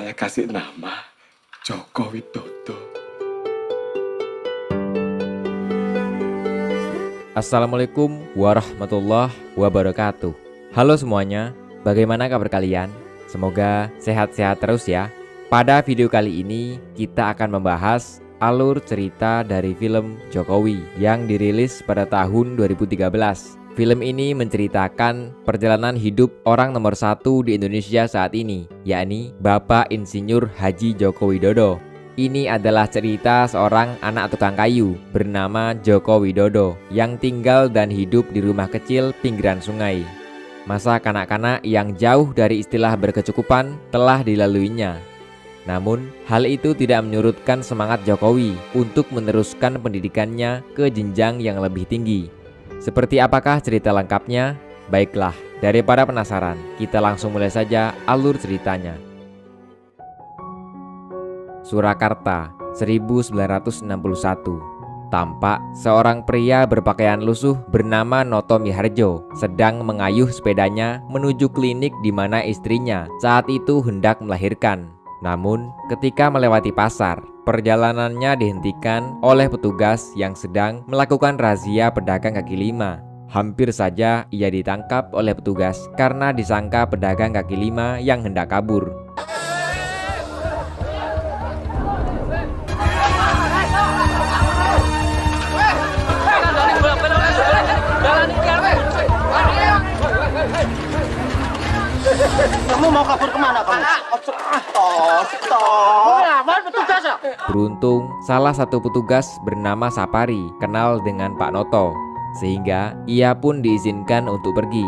saya kasih nama Joko Widodo. Assalamualaikum warahmatullahi wabarakatuh. Halo semuanya, bagaimana kabar kalian? Semoga sehat-sehat terus ya. Pada video kali ini kita akan membahas alur cerita dari film Jokowi yang dirilis pada tahun 2013. Film ini menceritakan perjalanan hidup orang nomor satu di Indonesia saat ini, yakni Bapak Insinyur Haji Joko Widodo. Ini adalah cerita seorang anak tukang kayu bernama Joko Widodo yang tinggal dan hidup di rumah kecil pinggiran sungai. Masa kanak-kanak yang jauh dari istilah berkecukupan telah dilaluinya. Namun, hal itu tidak menyurutkan semangat Jokowi untuk meneruskan pendidikannya ke jenjang yang lebih tinggi. Seperti apakah cerita lengkapnya? Baiklah, daripada penasaran, kita langsung mulai saja alur ceritanya. Surakarta, 1961. Tampak seorang pria berpakaian lusuh bernama Noto Miharjo sedang mengayuh sepedanya menuju klinik di mana istrinya saat itu hendak melahirkan. Namun, ketika melewati pasar, perjalanannya dihentikan oleh petugas yang sedang melakukan razia pedagang kaki lima. Hampir saja ia ditangkap oleh petugas karena disangka pedagang kaki lima yang hendak kabur. Kamu mau kabur kemana kamu? Beruntung, salah satu petugas bernama Sapari kenal dengan Pak Noto, sehingga ia pun diizinkan untuk pergi.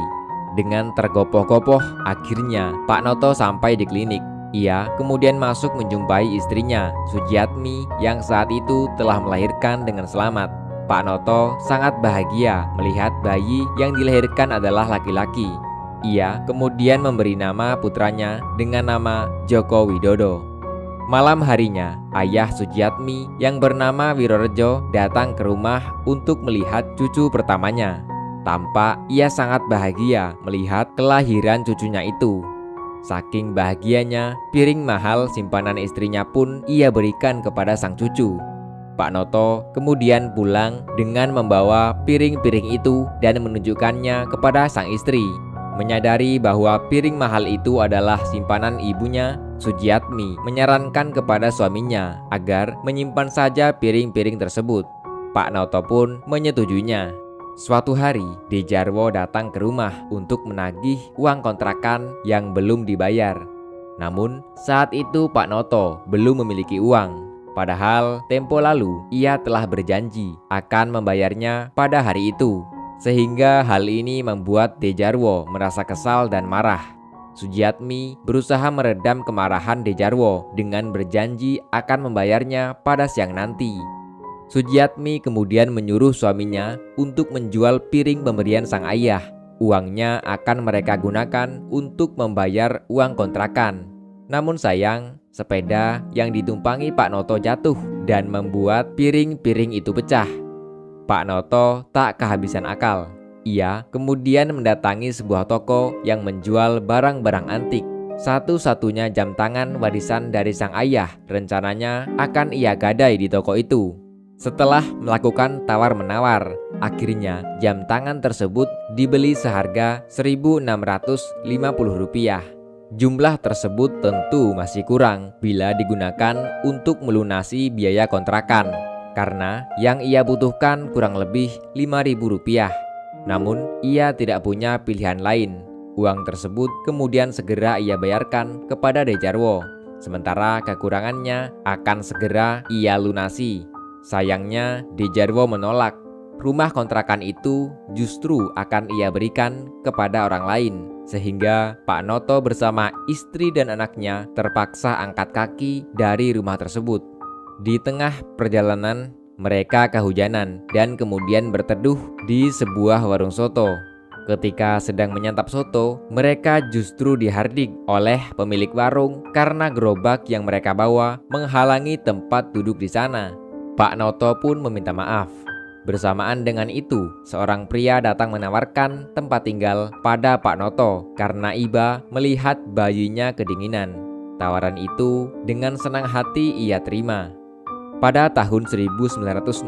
Dengan tergopoh-gopoh, akhirnya Pak Noto sampai di klinik. Ia kemudian masuk menjumpai istrinya, Sujiatmi, yang saat itu telah melahirkan dengan selamat. Pak Noto sangat bahagia melihat bayi yang dilahirkan adalah laki-laki. Ia kemudian memberi nama putranya dengan nama Joko Widodo. Malam harinya, ayah Sujiatmi yang bernama Wirorejo datang ke rumah untuk melihat cucu pertamanya. Tampak ia sangat bahagia melihat kelahiran cucunya itu. Saking bahagianya, piring mahal simpanan istrinya pun ia berikan kepada sang cucu. Pak Noto kemudian pulang dengan membawa piring-piring itu dan menunjukkannya kepada sang istri. Menyadari bahwa piring mahal itu adalah simpanan ibunya, Sujiatmi menyarankan kepada suaminya agar menyimpan saja piring-piring tersebut. Pak Noto pun menyetujuinya. Suatu hari, Dejarwo datang ke rumah untuk menagih uang kontrakan yang belum dibayar. Namun, saat itu Pak Noto belum memiliki uang. Padahal tempo lalu ia telah berjanji akan membayarnya pada hari itu. Sehingga hal ini membuat Dejarwo merasa kesal dan marah. Sujiatmi berusaha meredam kemarahan Dejarwo dengan berjanji akan membayarnya pada siang nanti. Sujiatmi kemudian menyuruh suaminya untuk menjual piring pemberian sang ayah. Uangnya akan mereka gunakan untuk membayar uang kontrakan. Namun sayang, sepeda yang ditumpangi Pak Noto jatuh dan membuat piring-piring itu pecah. Pak Noto tak kehabisan akal. Ia kemudian mendatangi sebuah toko yang menjual barang-barang antik. Satu-satunya jam tangan warisan dari sang ayah rencananya akan ia gadai di toko itu. Setelah melakukan tawar-menawar, akhirnya jam tangan tersebut dibeli seharga Rp1.650. Jumlah tersebut tentu masih kurang bila digunakan untuk melunasi biaya kontrakan, karena yang ia butuhkan kurang lebih Rp5.000. Namun, ia tidak punya pilihan lain. Uang tersebut kemudian segera ia bayarkan kepada Dejarwo, sementara kekurangannya akan segera ia lunasi. Sayangnya, Dejarwo menolak. Rumah kontrakan itu justru akan ia berikan kepada orang lain, sehingga Pak Noto bersama istri dan anaknya terpaksa angkat kaki dari rumah tersebut. Di tengah perjalanan, mereka kehujanan dan kemudian berteduh di sebuah warung soto. Ketika sedang menyantap soto, mereka justru dihardik oleh pemilik warung karena gerobak yang mereka bawa menghalangi tempat duduk di sana. Pak Noto pun meminta maaf. Bersamaan dengan itu, seorang pria datang menawarkan tempat tinggal pada Pak Noto karena iba melihat bayinya kedinginan. Tawaran itu dengan senang hati ia terima. Pada tahun 1965,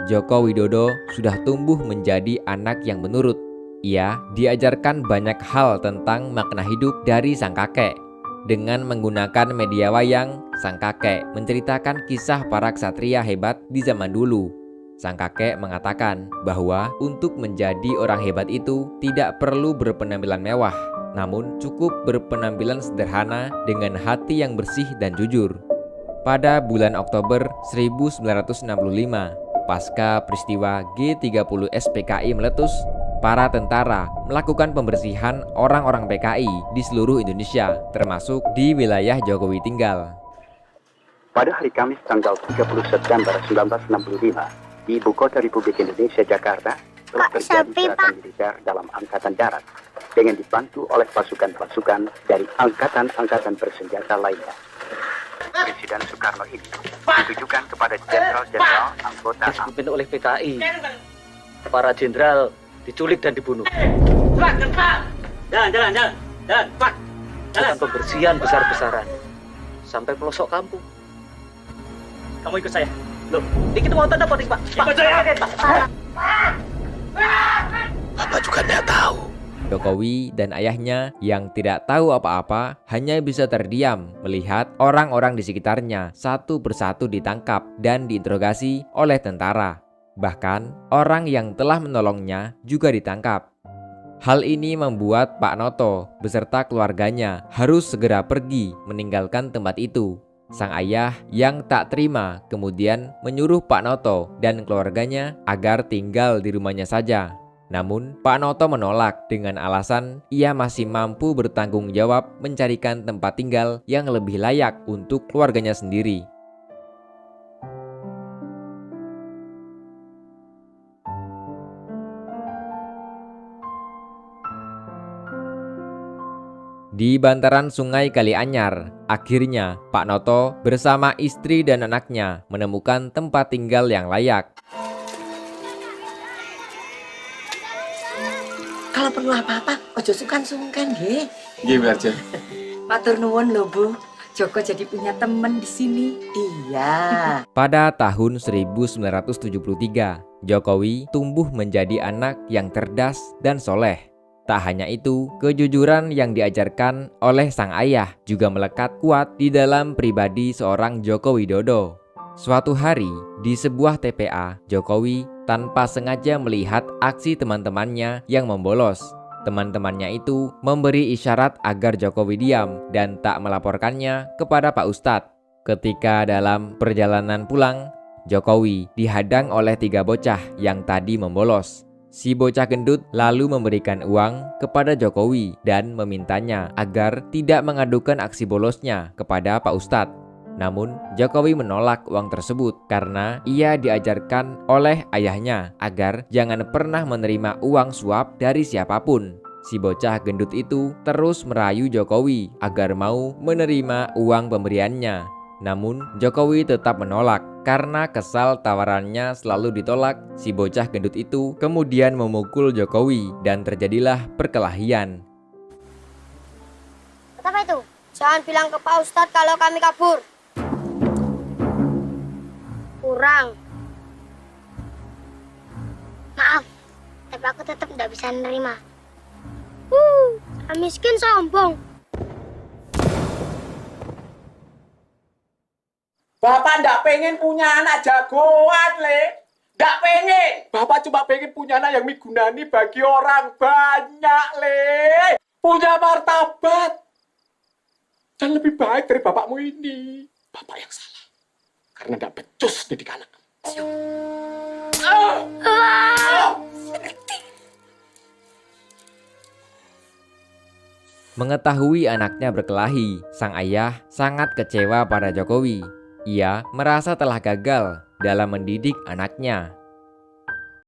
Joko Widodo sudah tumbuh menjadi anak yang menurut. Ia diajarkan banyak hal tentang makna hidup dari sang kakek. Dengan menggunakan media wayang, sang kakek menceritakan kisah para ksatria hebat di zaman dulu. Sang kakek mengatakan bahwa untuk menjadi orang hebat itu tidak perlu berpenampilan mewah, namun cukup berpenampilan sederhana dengan hati yang bersih dan jujur. Pada bulan Oktober 1965, pasca peristiwa G30 SPKI meletus, para tentara melakukan pembersihan orang-orang PKI di seluruh Indonesia, termasuk di wilayah Jokowi tinggal. Pada hari Kamis tanggal 30 September 1965, di Ibu Kota Republik Indonesia, Jakarta, telah terjadi gerakan militer dalam Angkatan Darat dengan dibantu oleh pasukan-pasukan dari angkatan-angkatan bersenjata lainnya. Presiden Soekarno ini ditujukan kepada jenderal-jenderal anggota Dipimpin oleh PKI. Para jenderal diculik dan dibunuh. Jalan. Dengan pembersihan besar-besaran sampai pelosok kampung. Kamu ikut saya. Loh, dikit mau tanda Pak. Ikut saya. Bapak juga tidak tahu. Jokowi dan ayahnya yang tidak tahu apa-apa hanya bisa terdiam melihat orang-orang di sekitarnya satu persatu ditangkap dan diinterogasi oleh tentara. Bahkan orang yang telah menolongnya juga ditangkap. Hal ini membuat Pak Noto beserta keluarganya harus segera pergi meninggalkan tempat itu. Sang ayah yang tak terima kemudian menyuruh Pak Noto dan keluarganya agar tinggal di rumahnya saja. Namun Pak Noto menolak dengan alasan ia masih mampu bertanggung jawab mencarikan tempat tinggal yang lebih layak untuk keluarganya sendiri. Di bantaran Sungai Kalianyar, akhirnya Pak Noto bersama istri dan anaknya menemukan tempat tinggal yang layak. Kalau perlu apa-apa, ojo sungkan-sungkan, nggih. Nggih, Bu Arjo. Matur nuwun lho, Bu. Joko jadi punya teman di sini. Iya. Pada tahun 1973, Jokowi tumbuh menjadi anak yang cerdas dan soleh. Tak hanya itu, kejujuran yang diajarkan oleh sang ayah juga melekat kuat di dalam pribadi seorang Joko Widodo. Suatu hari, di sebuah TPA, Jokowi tanpa sengaja melihat aksi teman-temannya yang membolos. Teman-temannya itu memberi isyarat agar Jokowi diam dan tak melaporkannya kepada Pak Ustadz. Ketika dalam perjalanan pulang, Jokowi dihadang oleh 3 bocah yang tadi membolos. Si bocah gendut lalu memberikan uang kepada Jokowi dan memintanya agar tidak mengadukan aksi bolosnya kepada Pak Ustadz. Namun Jokowi menolak uang tersebut karena ia diajarkan oleh ayahnya agar jangan pernah menerima uang suap dari siapapun. Si bocah gendut itu terus merayu Jokowi agar mau menerima uang pemberiannya. Namun Jokowi tetap menolak karena kesal tawarannya selalu ditolak. Si bocah gendut itu kemudian memukul Jokowi dan terjadilah perkelahian. Apa itu? Jangan bilang ke Pak Ustadz kalau kami kabur. Kurang. Maaf, tapi aku tetap tidak bisa menerima. Miskin sombong. Bapak ndak pengen punya anak jagoan, Le. Ndak pengen. Bapak cuma pengen punya anak yang migunani bagi orang banyak, Le. Punya martabat. Dan lebih baik dari bapakmu ini. Bapak yang salah. Karena ndak becus didik anak. Mengetahui anaknya berkelahi, sang ayah sangat kecewa pada Jokowi. Ia merasa telah gagal dalam mendidik anaknya.